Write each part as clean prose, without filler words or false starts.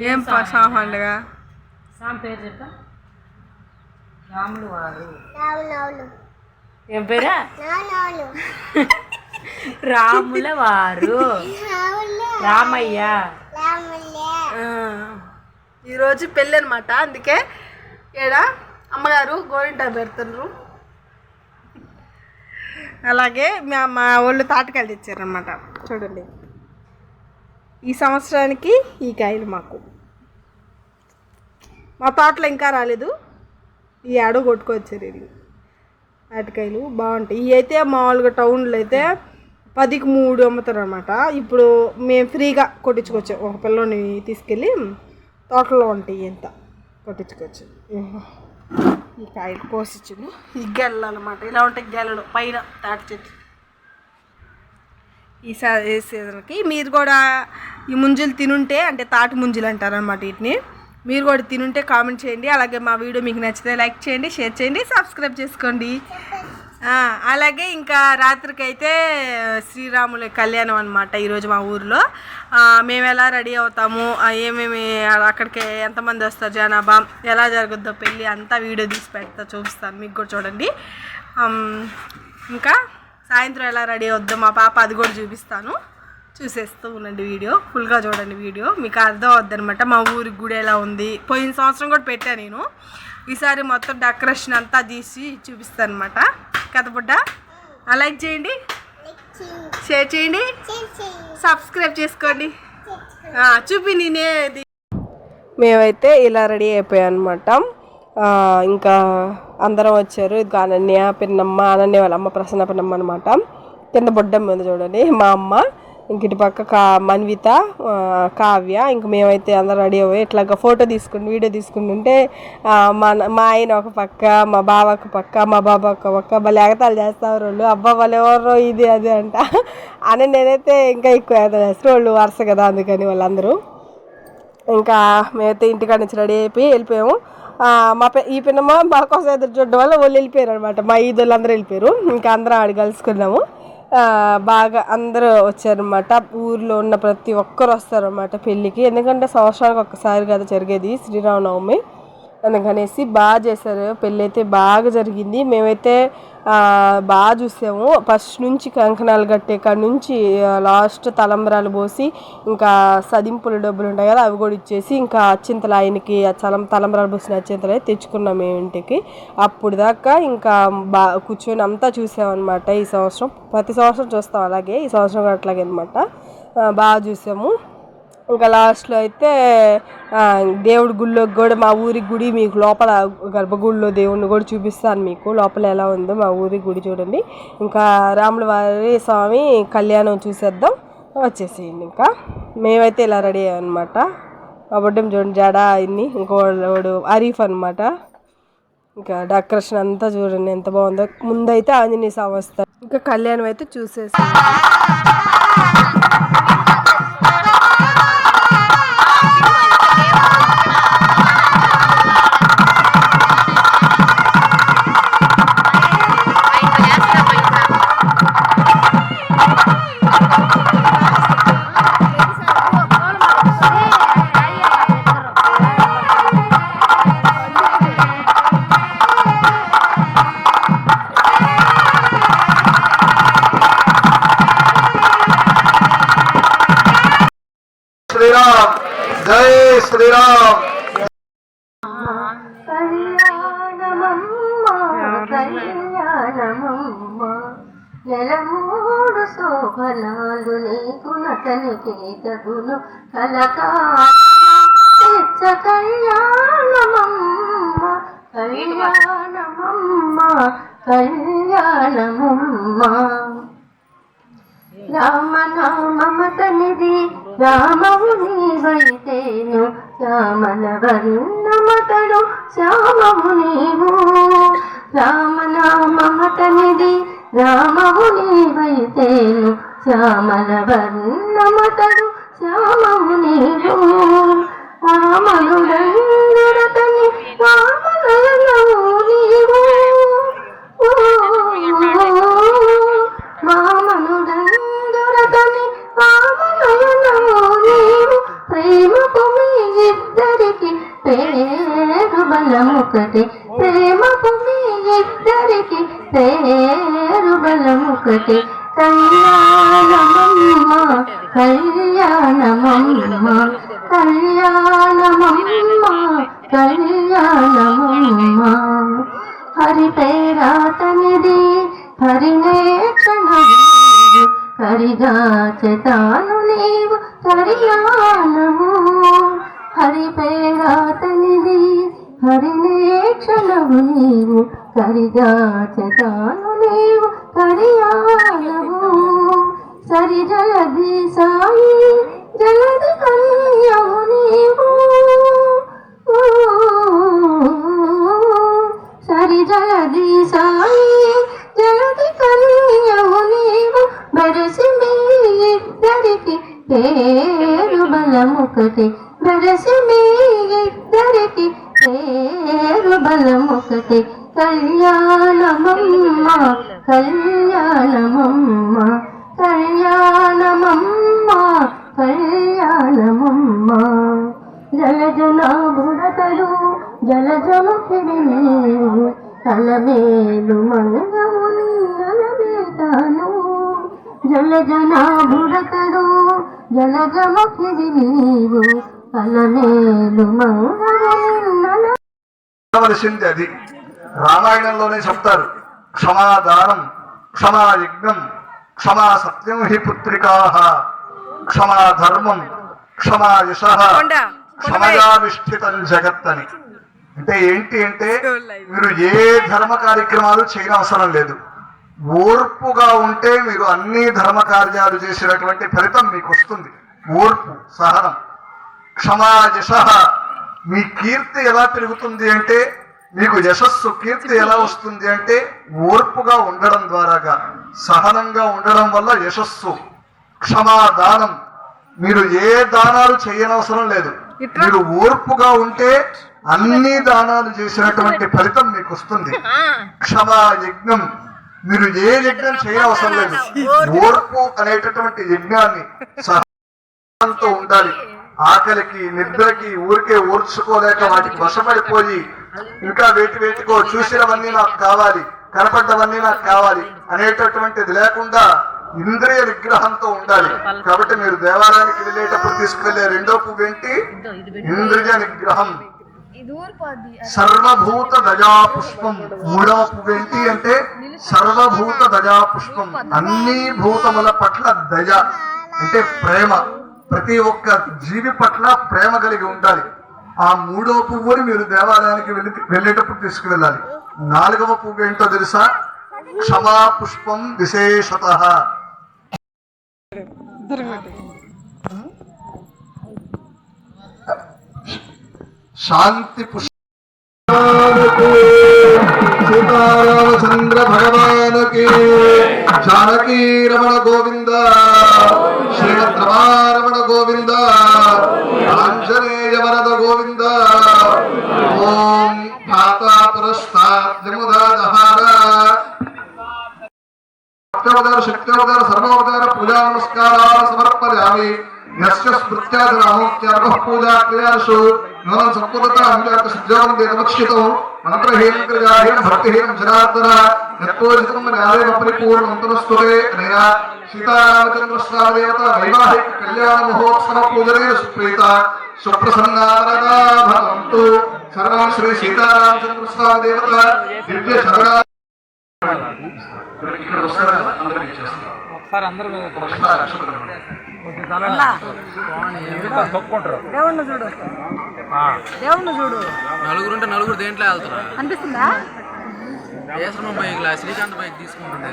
ఏం సాం పండుగ? సాం పేరు చెప్తా. రాములు వారు. ఏం పేరా? రాముల వారు. రామయ్య. ఈరోజు పెళ్ళి అనమాట, అందుకే ఈడ అమ్మగారు గోరింటా పెడుతున్నారు. అలాగే మా వాళ్ళు తాటకాయలు తెచ్చారనమాట. చూడండి, ఈ సంవత్సరానికి ఈ కాయలు మాకు మా తోటలో ఇంకా రాలేదు. ఈ ఆడో కొట్టుకొచ్చారు ఇది. తాటకాయలు బాగుంటాయి. ఇవి అయితే మామూలుగా టౌన్లో అయితే 10కి 3 అమ్ముతారు అనమాట. ఇప్పుడు మేము ఫ్రీగా కొట్టించుకోవచ్చు. ఒక పిల్లని తీసుకెళ్ళి తోటలో ఉంటాయి ఎంత కొట్టించుకోవచ్చు. ఈ కాయలు కోసిచ్చింది. ఈ గెల్లలు అనమాట, ఇలా ఉంటాయి గెల్లలు పైన తాటి చెట్టు. ఈ సీజన్కి మీరు కూడా ఈ ముంజులు తినుంటే, అంటే తాటి ముంజులు అంటారనమాట వీటిని, మీరు కూడా తినుంటే కామెంట్ చేయండి. అలాగే మా వీడియో మీకు నచ్చితే లైక్ చేయండి, షేర్ చేయండి, సబ్స్క్రైబ్ చేసుకోండి. అలాగే ఇంకా రాత్రికి అయితే శ్రీరాముల కళ్యాణం అనమాట ఈరోజు మా ఊరిలో. మేము ఎలా రెడీ అవుతాము, ఏమేమి అక్కడికి ఎంతమంది వస్తారు, జనాభా ఎలా జరుగుద్దో పెళ్ళి అంతా వీడియో తీసి పెడతా, చూపిస్తాను మీకు కూడా చూడండి. ఇంకా సాయంత్రం ఎలా రెడీ అవుద్దో మా పాప, అది కూడా చూపిస్తాను. చూసేస్తూ ఉండండి, వీడియో ఫుల్గా చూడండి. వీడియో మీకు అర్థం అవుద్ది అనమాట. మా ఊరి గుడి ఎలా ఉంది, పోయిన సంవత్సరం కూడా పెట్టాను నేను. ఈసారి మొత్తం డెకరేషన్ అంతా తీసి చూపిస్తాను అనమాట. కథబుడ్డ లైక్ చేయండి, షేర్ చేయండి, సబ్స్క్రైబ్ చేసుకోండి. చూపి నేనేది. మేమైతే ఇలా రెడీ అయిపోయాం అనమాట. ఇంకా అందరం వచ్చారు. ఇది అనన్య, పిన్నమ్మ, అనన్య వాళ్ళ అమ్మ ప్రసన్న పిన్నమ్మ అనమాట. కింద బొడ్డమ్మ ఉంది చూడండి, మా అమ్మ. ఇంక ఇటు పక్క మన్విత, కావ్య. ఇంక మేమైతే అందరం రెడీ అయ్యి ఇట్లాగా ఫోటో తీసుకుని వీడియో తీసుకుంటుంటే మా ఆయన ఒక పక్క, మా బావ ఒక పక్క, మా బాబా ఒక పక్క భలే ఎగతాలు చేస్తారు వాళ్ళు. అబ్బా వాళ్ళు ఎవరో ఇది అది అంట అని. నేనైతే ఇంకా ఎక్కువ ఎగతాలు చేస్తారు వాళ్ళు, వరుస కదా అందుకని వాళ్ళందరూ. ఇంకా మేమైతే ఇంటికాడ నుంచి రెడీ అయిపోయి వెళ్ళిపోయాము. ఈ పిన్నమ్మ మా కోసం ఎదురు చూడడం వల్ల వాళ్ళు వెళ్ళిపోయారు అనమాట. మా ఈద్ వాళ్ళు అందరూ వెళ్ళిపోయారు. ఇంకా అందరం ఆడి కలుసుకున్నాము. బాగా అందరూ వచ్చారనమాట. ఊర్లో ఉన్న ప్రతి ఒక్కరు వస్తారనమాట పెళ్ళికి. ఎందుకంటే సంవత్సరానికి ఒక్కసారి కదా జరిగేది శ్రీరామనవమి, అందుకనేసి బాగా చేశారు. పెళ్ళి అయితే బాగా జరిగింది. మేమైతే బాగా చూసాము. ఫస్ట్ నుంచి కంకణాలు కట్టే కాడ నుంచి లాస్ట్ తలంబరాలు పోసి, ఇంకా సదింపుల డబ్బులు ఉంటాయి కదా అవి కూడా ఇచ్చేసి, ఇంకా అచ్చింతలు ఆయనకి తలంబరాలు పోసిన అచ్చింతలు తెచ్చుకున్నాం మేము ఇంటికి. అప్పుడు దాకా ఇంకా కూర్చొని అంతా చూసామన్నమాట. ఈ సంవత్సరం ప్రతి సంవత్సరం చూస్తాం అలాగే, ఈ సంవత్సరం కూడా అట్లాగే అనమాట. బాగా చూసాము. ఇంకా లాస్ట్లో అయితే దేవుడి గుళ్ళోకి కూడా, మా ఊరి గుడి మీకు లోపల గర్భగుడిలో దేవుడిని కూడా చూపిస్తాను మీకు లోపల ఎలా ఉందో మా ఊరి గుడి చూడండి. ఇంకా రాముల వారి స్వామి కళ్యాణం చూసేద్దాం, వచ్చేసేయండి. ఇంకా మేమైతే ఇలా రెడీ అయ్యాం అనమాట. మా బొడ్డం చూడండి జడ ఇన్ని, ఇంకోడు అరీఫ్ అనమాట. ఇంకా డెకరేషన్ అంతా చూడండి ఎంత బాగుందో. ముందైతే ఆంజనేయ స్వామి వస్తారు. ఇంకా కళ్యాణం అయితే చూసేసి శ్రీరామ్, జై శ్రీరామ్. నెలమూడు శోభనాలు నీకు నతనికి తగును కలకాలమ్మ కళ్యాణమమ్మ కళ్యాణమమ్మ కళ్యాణమమ్మ. రామనామమతనిది రామవు నీవైతేను, శ్యామల వర్ణమతడు శ్యామము నీవు. రామనామమతనిది రామవు నీవైతేను, శ్యామల వర్ణమతడు శ్యామము నీవు. రామనుడందురతని రామనయనము నీవు. రామనుడందురతని రామనయనము నీవు. ప్రేమకు మీది బలముకటి ప్రేమకు మీ ఇద్దరికి పేరు బలముకటి కళ్యాణమమ్మ కళ్యాణమమ్మ కళ్యాణమమ్మ కళ్యాణమమ్మ హరి పేరాతనిది హరినేక్షణము హరిగాచెతాను నీవు కళ్యాణము హరి పేరాతనిది హరినేక్షణము నీవు కరిగాచెతాను నీవు కళ్యాణము సరి జలధి సాయి జలధి కళ్యాణము నీవు సరి జలధి సాయి జలధి కళ్యాణము నీవు బరసి మీ ఇద్దరికి పేరు బలముకటి బరసి మీ ఇద్దరికి పేరు బలముకటి కళ్యాణమమ్మ కళ్యాణమమ్మ కళ్యాణమమ్మ కళ్యాణమమ్మ జలజనాభుడతలు జలజముఖివి నీవు తలవేలు మంగముని నలవేతాను జలజనాభుడతడు జలజముఖివి నీవు తలవేలు మంగముని నల వలసింది అది రామాయణంలోనే చెప్తారు. క్షమాదానం క్షమాయజ్ఞం క్షమా సత్యం హి పుత్రికా క్షమా ధర్మం క్షమా యశ క్షమయావిష్ఠితం జగత్ అని. అంటే ఏంటి అంటే మీరు ఏ ధర్మ కార్యక్రమాలు చేయనవసరం లేదు. ఓర్పుగా ఉంటే మీరు అన్ని ధర్మ కార్యాలు చేసినటువంటి ఫలితం మీకు వస్తుంది. ఓర్పు సహనం. క్షమా యశ మీ కీర్తి ఎలా పెరుగుతుంది అంటే మీకు యశస్సు కీర్తి ఎలా వస్తుంది అంటే ఓర్పుగా ఉండడం ద్వారాగా సహనంగా ఉండడం వల్ల యశస్సు. క్షమాదానం మీరు ఏ దానాలు చేయనవసరం లేదు. మీరు ఓర్పుగా ఉంటే అన్ని దానాలు చేసినటువంటి ఫలితం మీకు వస్తుంది. క్షమా యజ్ఞం మీరు ఏ యజ్ఞం చేయనవసరం లేదు. ఓర్పు అనేటటువంటి యజ్ఞాన్ని సహనంతో ఉండాలి. ఆకలికి నిద్రకి ఊరికే ఓర్చుకోలేక వాటికి వశపడిపోయి ఇంకా వేటికో చూసినవన్నీ నాకు కావాలి కనపడ్డవన్నీ నాకు కావాలి అనేటటువంటిది లేకుండా ఇంద్రియ నిగ్రహంతో ఉండాలి. కాబట్టి మీరు దేవాలయానికి వెళ్ళేటప్పుడు తీసుకువెళ్ళే రెండో పువ్వు ఏంటి? ఇంద్రియ నిగ్రహం. సర్వభూత దయా పుష్పం. మూడవ పువ్వు ఏంటి అంటే సర్వభూత దయా పుష్పం. అన్ని భూతముల పట్ల దయ అంటే ప్రేమ. ప్రతి ఒక్క జీవి పట్ల ప్రేమ కలిగి ఉండాలి. ఆ మూడో పువ్వుని మీరు దేవాలయానికి వెళ్ళేటప్పుడు తీసుకువెళ్ళాలి. నాలుగవ పువ్వు ఏంటో తెలుసా? క్షమా పుష్పం విశేషత. శాంతి పుష్ప. సీతారామచంద్ర భగవానుకి జానకీ రమణ గోవింద శ్రీమద్ రమారమణ గోవింద ఆంజనేయ వరద గోవింద. ఓం భాతా పురస్తాద్ జముదాదహార సత్యవతార శక్తివతార సర్వవతార పూజా నమస్కారాలు సమర్పయామి. యస్య స్మృత్యాదరామోక్త్యార్గః పూజా క్రియాసు నూనం సంపూర్ణత అంజాత సిద్ధం దేవక్షితం మంత్రహీనం క్రియాహీనం భక్తిహీనం జనార్దన యత్పోజితం న్యాయేన పరిపూర్ణం అంతరస్తుతే అనయా సీతారామచంద్ర స్వామి దేవత వైవాహిక కళ్యాణ మహోత్సవ పూజనే సుప్రీత సుప్రసన్నారదా భవంతు. సర్వం శ్రీ సీతారామచంద్ర స్వామి దేవత దివ్య శరణ. దేవుణ్ణి చూడు, దేవుణ్ణి చూడు. నలుగురుంటే నలుగురు దేంట్లో వెళ్తారా అనిపిస్తుందా? ఏశ్వరం బైక్ లా శ్రీకాంత్ బైక్ తీసుకుంటుండే.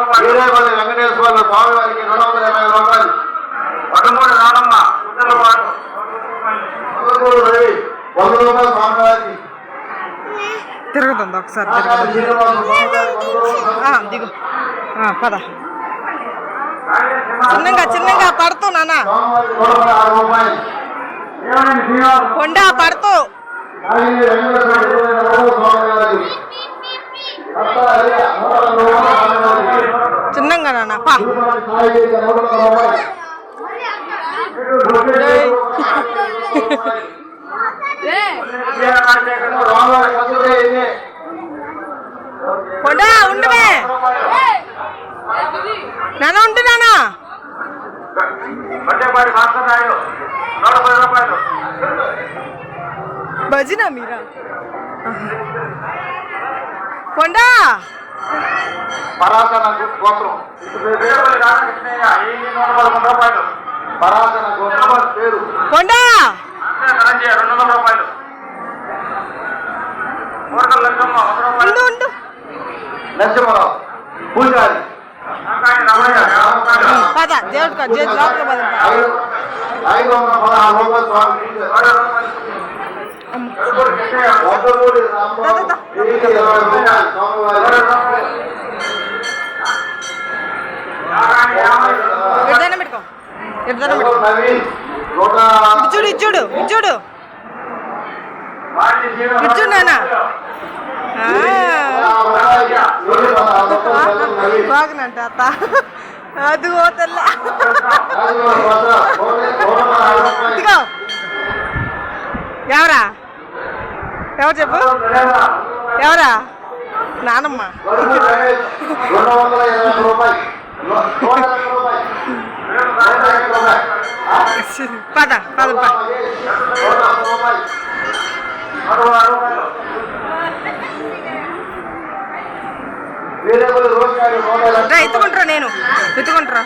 వెంకటేశ్వర స్వామి వారికి 220 రూపాయలు. పదమూడు రానమ్మ స్వామి వారికి తిరుగుతుంది ఒకసారి దిగు పద. చిన్నగా పడుతూ నాన్న కొండ పడుతూ చిన్నంగా నాన్న పా కొండా ఉండవే నాన్న ఉంటున్నానా భజన మీరా కొండా పరాసన గోత్రం పరాసన గోత్రం పేరు కొండా 200 రూపాయలు ఉండు ఉండు నరసింహరావు పూజారి పద దేవుడు లోపల పద 516 రూపాయలు స్వామి వందమూడి రాంబాబు 20 రూపాయలు స్వామివారి ఎడదన పెట్టుకో ఎడదన పెట్టుకో నవీన్ ఇచ్చుడు ఇచ్చుడు ఇచ్చుడు ఇచ్చు నాన్న బాగునంట అత్త అది పోతల్ల ఇదిగో ఎవరా ఎవరు చెప్పు ఎవరా నానమ్మ 220 రూపాయలు పద పద పద ఎత్తుకుంటారా నేను ఎత్తుకుంటారా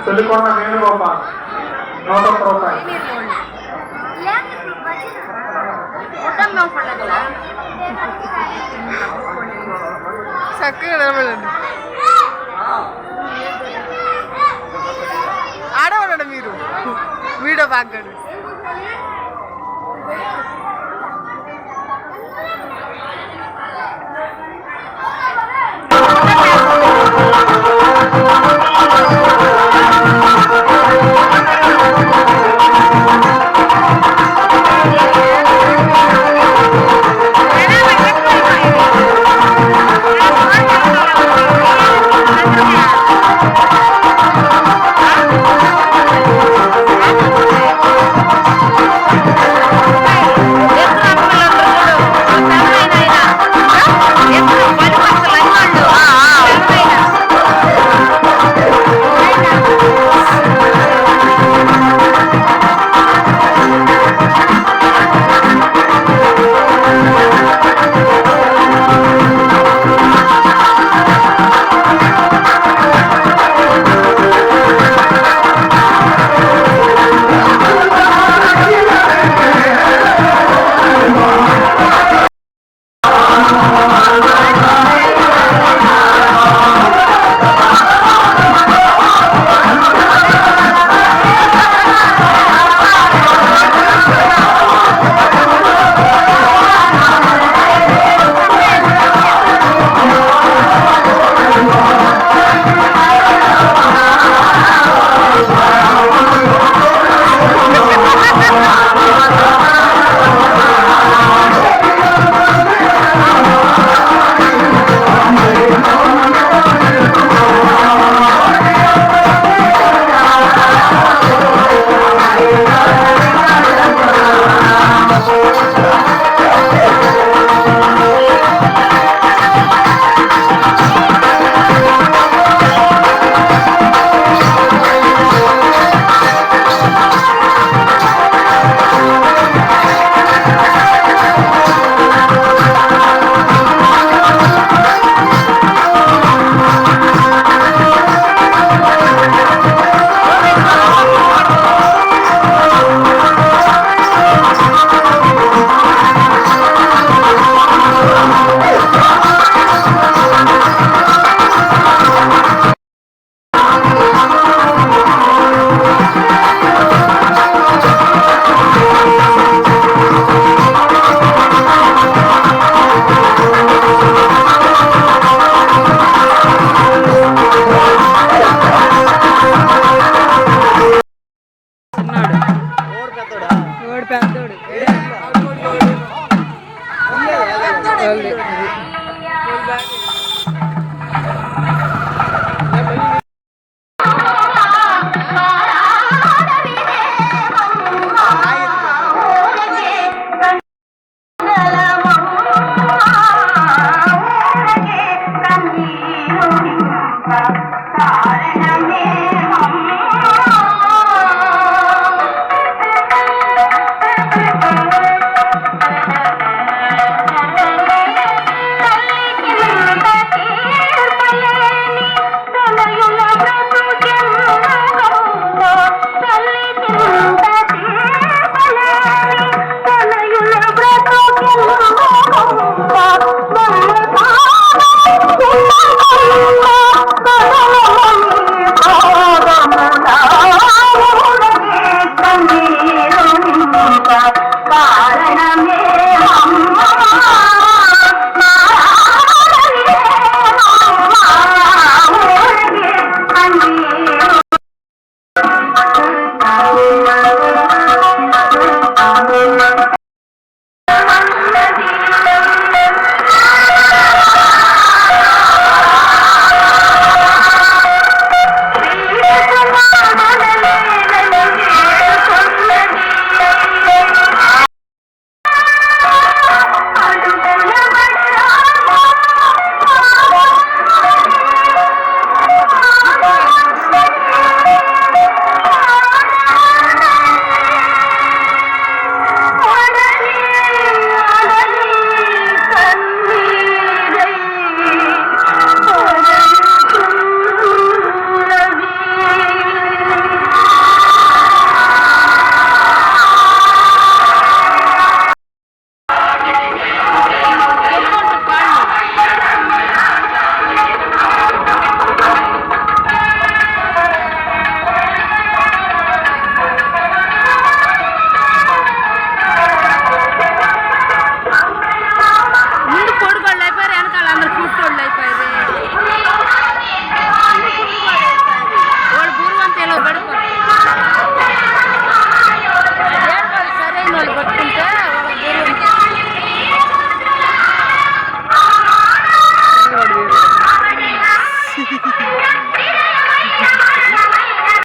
తొలికొండ వేణుగోపాల్ 100 రూపాయలు చక్కగా నిలబడండి ఆడవాడు మీరు వీడియో బాగాడు కారణమే